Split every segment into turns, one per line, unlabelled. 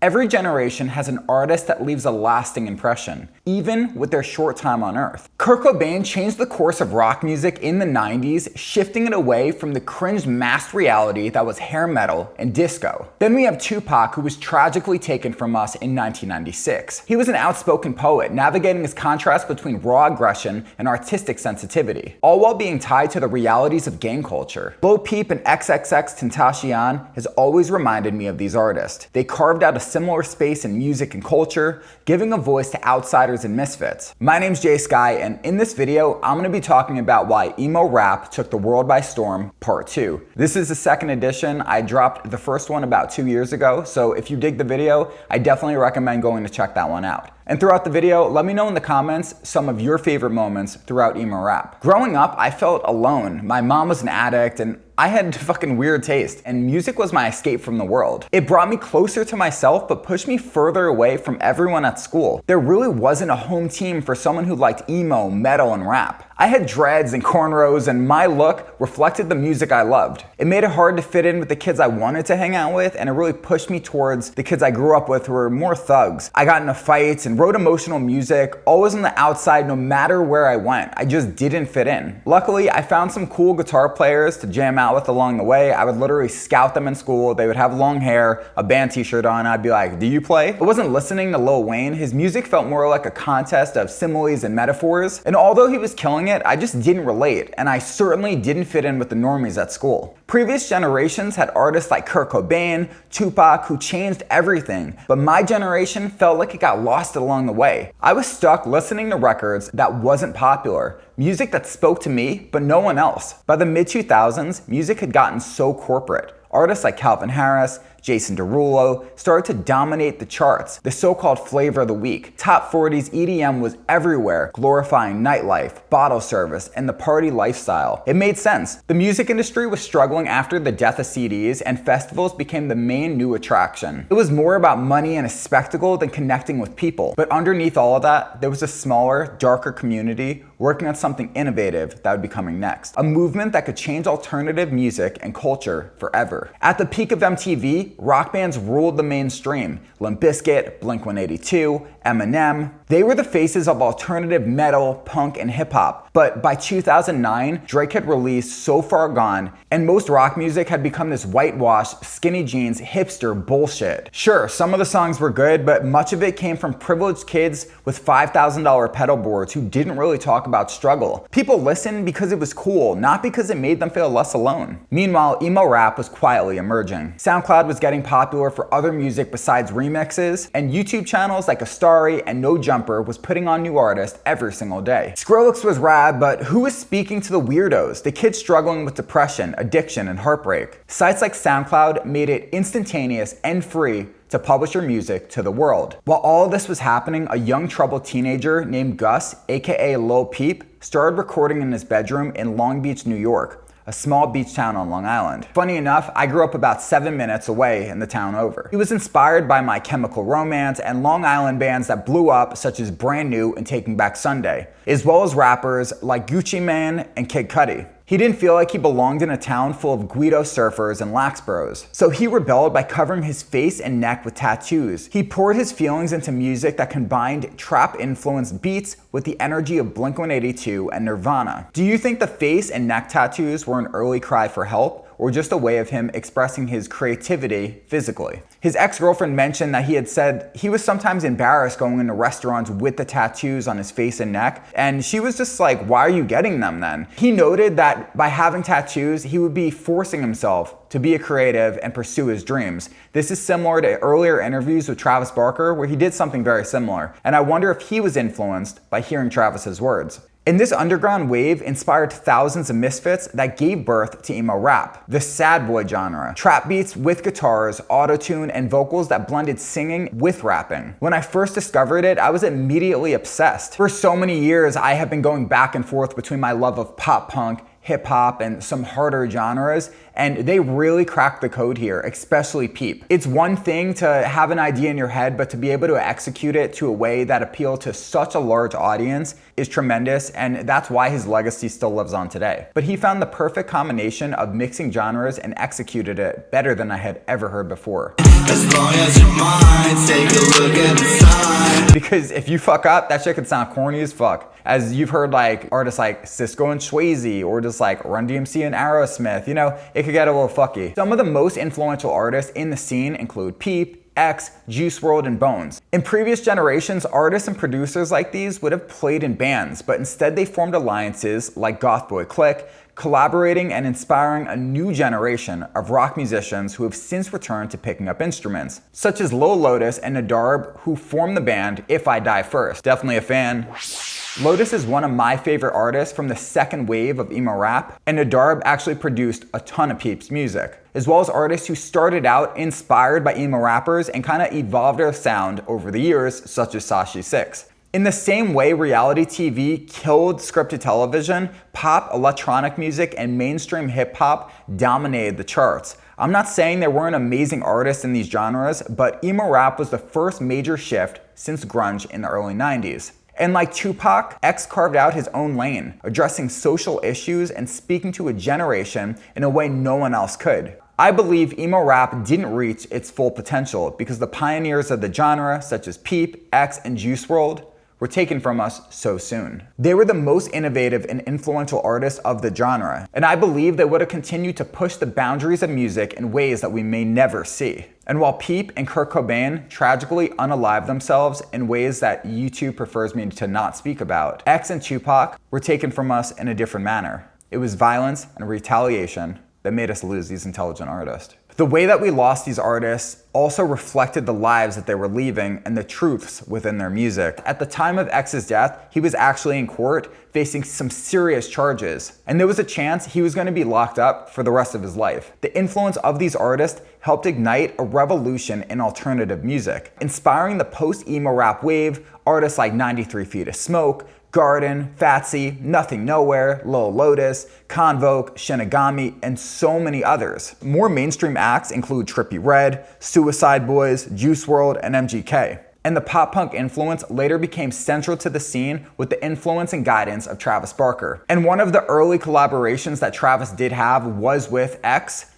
Every generation has an artist that leaves a lasting impression, even with their short time on Earth. Kurt Cobain changed the course of rock music in the 90s, shifting it away from the cringe masked reality that was hair metal and disco. Then we have Tupac, who was tragically taken from us in 1996. He was an outspoken poet, navigating his contrast between raw aggression and artistic sensitivity, all while being tied to the realities of gang culture. Lil Peep and XXX Tentacion has always reminded me of these artists. They carved out a similar space in music and culture, giving a voice to outsiders and misfits. My name's Jay Sky, and in this video, I'm gonna be talking about why Emo Rap took the world by storm, part 2. This is the second edition. I dropped the first one about 2 years ago, so if you dig the video, I definitely recommend going to check that one out. And throughout the video, let me know in the comments some of your favorite moments throughout Emo Rap. Growing up, I felt alone. My mom was an addict and I had fucking weird taste, and music was my escape from the world. It brought me closer to myself, but pushed me further away from everyone at school. There really wasn't a home team for someone who liked emo, metal, and rap. I had dreads and cornrows, and my look reflected the music I loved. It made it hard to fit in with the kids I wanted to hang out with, and it really pushed me towards the kids I grew up with who were more thugs. I got into fights and wrote emotional music, always on the outside no matter where I went. I just didn't fit in. Luckily, I found some cool guitar players to jam out with along the way. I would literally scout them in school. They would have long hair, a band t-shirt on. I'd be like, do you play? I wasn't listening to Lil Wayne. His music felt more like a contest of similes and metaphors. And although he was killing it, I just didn't relate. And I certainly didn't fit in with the normies at school. Previous generations had artists like Kurt Cobain, Tupac, who changed everything. But my generation felt like it got lost along the way. I was stuck listening to records that wasn't popular. Music that spoke to me, but no one else. By the mid-2000s, music had gotten so corporate. Artists like Calvin Harris, Jason Derulo started to dominate the charts, the so-called flavor of the week. Top 40s EDM was everywhere, glorifying nightlife, bottle service, and the party lifestyle. It made sense. The music industry was struggling after the death of CDs, and festivals became the main new attraction. It was more about money and a spectacle than connecting with people. But underneath all of that, there was a smaller, darker community working on something innovative that would be coming next. A movement that could change alternative music and culture forever. At the peak of MTV, rock bands ruled the mainstream. Limp Bizkit, Blink-182, Eminem. They were the faces of alternative metal, punk, and hip-hop. But by 2009, Drake had released So Far Gone, and most rock music had become this whitewashed, skinny jeans, hipster bullshit. Sure, some of the songs were good, but much of it came from privileged kids with $5,000 pedal boards who didn't really talk about struggle. People listened because it was cool, not because it made them feel less alone. Meanwhile, emo rap was quietly emerging. SoundCloud was getting popular for other music besides remixes, and YouTube channels like Astari and No Jumper was putting on new artists every single day. Skrillex was rad, but who was speaking to the weirdos, the kids struggling with depression, addiction, and heartbreak? Sites like SoundCloud made it instantaneous and free to publish your music to the world. While all of this was happening, a young troubled teenager named Gus, aka Lil Peep, started recording in his bedroom in Long Beach, New York, a small beach town on Long Island. Funny enough, I grew up about 7 minutes away in the town over. He was inspired by My Chemical Romance and Long Island bands that blew up, such as Brand New and Taking Back Sunday, as well as rappers like Gucci Mane and Kid Cudi. He didn't feel like he belonged in a town full of Guido surfers and lax bros. So he rebelled by covering his face and neck with tattoos. He poured his feelings into music that combined trap-influenced beats with the energy of Blink-182 and Nirvana. Do you think the face and neck tattoos were an early cry for help, or just a way of him expressing his creativity physically? His ex-girlfriend mentioned that he had said he was sometimes embarrassed going into restaurants with the tattoos on his face and neck, and she was just like, why are you getting them then? He noted that by having tattoos, he would be forcing himself to be a creative and pursue his dreams. This is similar to earlier interviews with Travis Barker, where he did something very similar, and I wonder if he was influenced by hearing Travis's words. And this underground wave inspired thousands of misfits that gave birth to emo rap, the sad boy genre. Trap beats with guitars, autotune, and vocals that blended singing with rapping. When I first discovered it, I was immediately obsessed. For so many years, I have been going back and forth between my love of pop punk, hip hop, and some harder genres, and they really cracked the code here, especially Peep. It's one thing to have an idea in your head, but to be able to execute it to a way that appealed to such a large audience is tremendous, and that's why his legacy still lives on today. But he found the perfect combination of mixing genres and executed it better than I had ever heard before.
As long as your mind's
because if you fuck up, that shit could sound corny as fuck. As you've heard like artists like Cisco and Swayze, or just like Run DMC and Aerosmith, you know, it could get a little fucky. Some of the most influential artists in the scene include Peep, X, Juice Wrld, and Bones. In previous generations, artists and producers like these would have played in bands, but instead they formed alliances like Goth Boy Clique, collaborating and inspiring a new generation of rock musicians who have since returned to picking up instruments, such as Lil Lotus and Nadarb, who formed the band If I Die First. Definitely a fan. Lotus is one of my favorite artists from the second wave of emo rap, and Nadarb actually produced a ton of Peep's music, as well as artists who started out inspired by emo rappers and kind of evolved their sound over the years, such as Sashi 6. In the same way reality TV killed scripted television, pop, electronic music, and mainstream hip hop dominated the charts. I'm not saying there weren't amazing artists in these genres, but emo rap was the first major shift since grunge in the early 90s. And like Tupac, X carved out his own lane, addressing social issues and speaking to a generation in a way no one else could. I believe emo rap didn't reach its full potential because the pioneers of the genre, such as Peep, X, and Juice Wrld, were taken from us so soon. They were the most innovative and influential artists of the genre, and I believe they would have continued to push the boundaries of music in ways that we may never see. And while Peep and Kurt Cobain tragically unalived themselves in ways that YouTube prefers me to not speak about, X and Tupac were taken from us in a different manner. It was violence and retaliation that made us lose these intelligent artists. The way that we lost these artists also reflected the lives that they were leaving and the truths within their music. At the time of X's death, he was actually in court facing some serious charges, and there was a chance he was going to be locked up for the rest of his life. The influence of these artists helped ignite a revolution in alternative music, inspiring the post-emo rap wave, artists like 93 Feet of Smoke, Garden, Fatsy, Nothing Nowhere, Lil Lotus, Convoke, Shinigami, and so many others. More mainstream acts include Trippie Redd, Suicide Boys, Juice Wrld, and MGK. And the pop-punk influence later became central to the scene with the influence and guidance of Travis Barker. And one of the early collaborations that Travis did have was with X.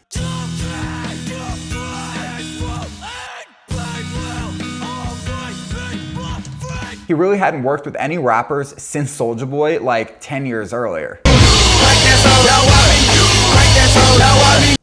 He really hadn't worked with any rappers since Soulja Boy like 10 years earlier.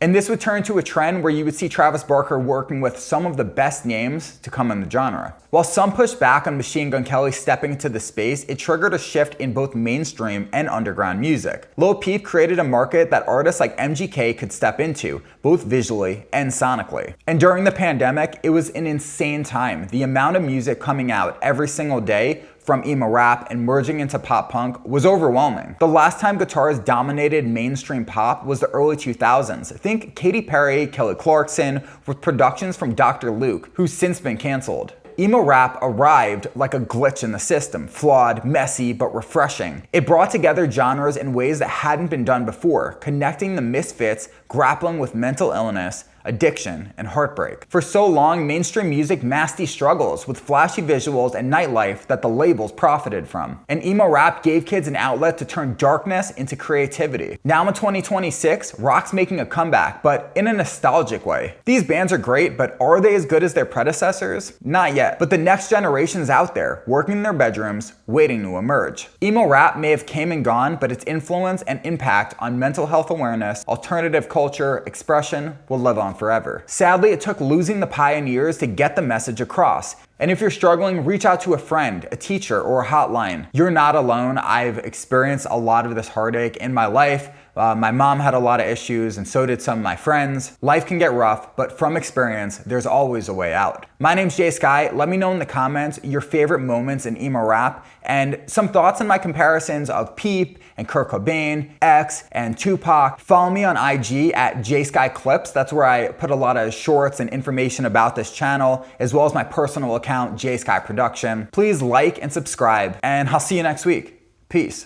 And this would turn to a trend where you would see Travis Barker working with some of the best names to come in the genre. While some pushed back on Machine Gun Kelly stepping into the space, it triggered a shift in both mainstream and underground music. Lil Peep created a market that artists like MGK could step into, both visually and sonically. And during the pandemic, it was an insane time. The amount of music coming out every single day from emo rap and merging into pop punk was overwhelming. The last time guitars dominated mainstream pop was the early 2000s. Think Katy Perry, Kelly Clarkson, with productions from Dr. Luke, who's since been canceled. Emo rap arrived like a glitch in the system, flawed, messy, but refreshing. It brought together genres in ways that hadn't been done before, connecting the misfits grappling with mental illness, addiction, and heartbreak. For so long, mainstream music masked these struggles with flashy visuals and nightlife that the labels profited from. And emo rap gave kids an outlet to turn darkness into creativity. Now in 2026, rock's making a comeback, but in a nostalgic way. These bands are great, but are they as good as their predecessors? Not yet, but the next generation's out there, working in their bedrooms, waiting to emerge. Emo rap may have came and gone, but its influence and impact on mental health awareness, alternative culture, expression will live on forever. Sadly, it took losing the pioneers to get the message across. And if you're struggling, reach out to a friend, a teacher, or a hotline. You're not alone. I've experienced a lot of this heartache in my life. My mom had a lot of issues, and so did some of my friends. Life can get rough, but from experience, there's always a way out. My name's Jay Sky. Let me know in the comments your favorite moments in emo rap and some thoughts on my comparisons of Peep and Kurt Cobain, X, and Tupac. Follow me on IG at JSkyClips. That's where I put a lot of shorts and information about this channel, as well as my personal account, JSky Production. Please like and subscribe, and I'll see you next week. Peace.